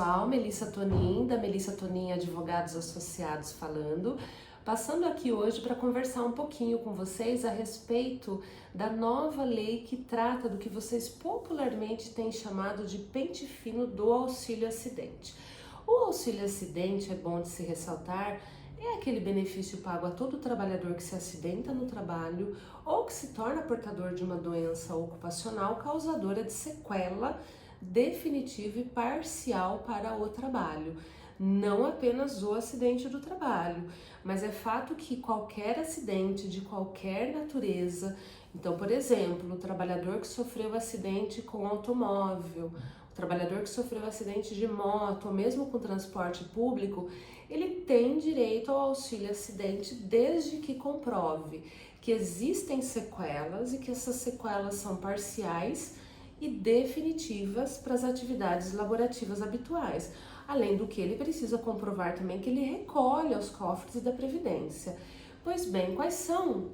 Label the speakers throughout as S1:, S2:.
S1: pessoal, Melissa Tonin, da Melissa Tonin Advogados Associados falando, passando aqui hoje para conversar um pouquinho com vocês a respeito da nova lei que trata do que vocês popularmente têm chamado de pente fino do auxílio acidente. O auxílio acidente, é bom de se ressaltar, é aquele benefício pago a todo trabalhador que se acidenta no trabalho ou que se torna portador de uma doença ocupacional causadora de sequela definitiva e parcial para o trabalho. Não apenas o acidente do trabalho, mas é fato que qualquer acidente de qualquer natureza, então, por exemplo, o trabalhador que sofreu acidente com automóvel, o trabalhador que sofreu acidente de moto, ou mesmo com transporte público, ele tem direito ao auxílio acidente desde que comprove que existem sequelas e que essas sequelas são parciais e definitivas para as atividades laborativas habituais. Além do que, ele precisa comprovar também que ele recolhe aos cofres da Previdência. Pois bem, quais são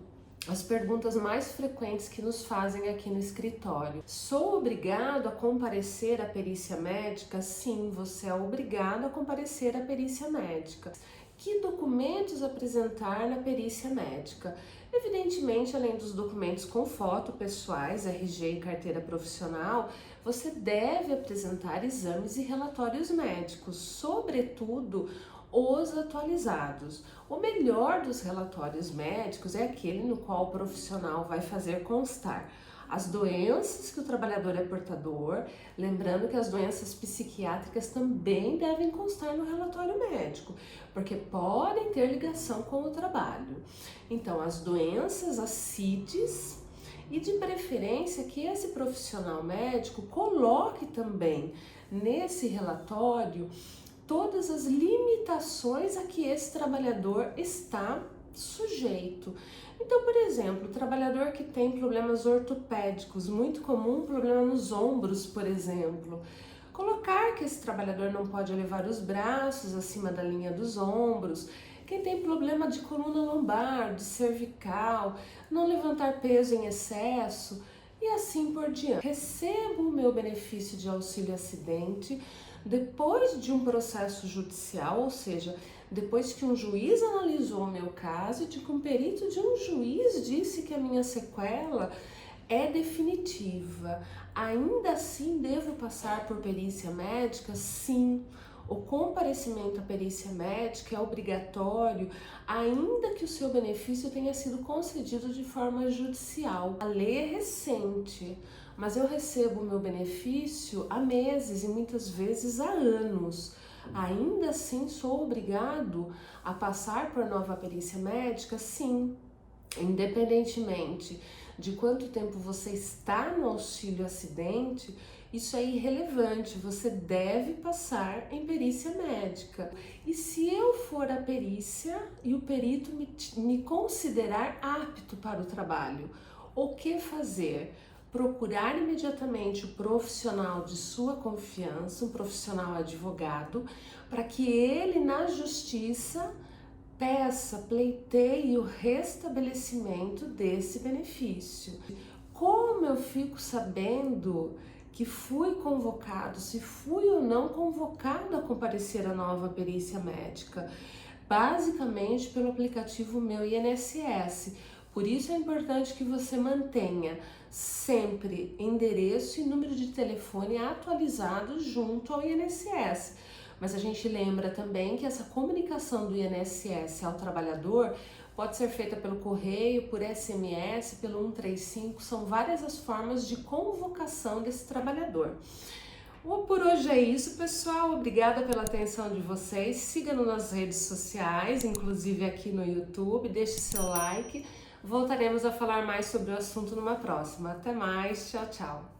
S1: as perguntas mais frequentes que nos fazem aqui no escritório? Sou obrigado a comparecer à perícia médica? Sim, você é obrigado a comparecer à perícia médica. Que documentos apresentar na perícia médica? Evidentemente, além dos documentos com foto pessoais, RG e carteira profissional, você deve apresentar exames e relatórios médicos, sobretudo os atualizados. O melhor dos relatórios médicos é aquele no qual o profissional vai fazer constar as doenças que o trabalhador é portador, lembrando que as doenças psiquiátricas também devem constar no relatório médico, porque podem ter ligação com o trabalho. Então, as doenças, as CIDs, e de preferência que esse profissional médico coloque também nesse relatório todas as limitações a que esse trabalhador está sujeito. Então, por exemplo, o trabalhador que tem problemas ortopédicos, muito comum problema nos ombros, por exemplo, colocar que esse trabalhador não pode elevar os braços acima da linha dos ombros. Quem tem problema de coluna lombar, de cervical, não levantar peso em excesso e assim por diante. Recebo o meu benefício de auxílio acidente depois de um processo judicial, ou seja, depois que um juiz analisou o meu caso e de que um perito de um juiz disse que a minha sequela é definitiva. Ainda assim, devo passar por perícia médica? Sim. O comparecimento à perícia médica é obrigatório, ainda que o seu benefício tenha sido concedido de forma judicial. A lei é recente, mas eu recebo o meu benefício há meses e muitas vezes há anos. Ainda assim, sou obrigado a passar por nova perícia médica? Sim. Independentemente de quanto tempo você está no auxílio acidente, isso é irrelevante, você deve passar em perícia médica. E se eu for à perícia e o perito me considerar apto para o trabalho, o que fazer? Procurar imediatamente o profissional de sua confiança, um profissional advogado, para que ele na justiça peça, pleiteie o restabelecimento desse benefício. Como eu fico sabendo que fui convocado, se fui ou não convocado a comparecer à nova perícia médica? Basicamente pelo aplicativo Meu INSS. Por isso é importante que você mantenha sempre endereço e número de telefone atualizados junto ao INSS. Mas a gente lembra também que essa comunicação do INSS ao trabalhador pode ser feita pelo correio, por SMS, pelo 135, são várias as formas de convocação desse trabalhador. Por hoje é isso, pessoal. Obrigada pela atenção de vocês. Siga-nos nas redes sociais, inclusive aqui no YouTube. Deixe seu like. Voltaremos a falar mais sobre o assunto numa próxima. Até mais. Tchau, tchau.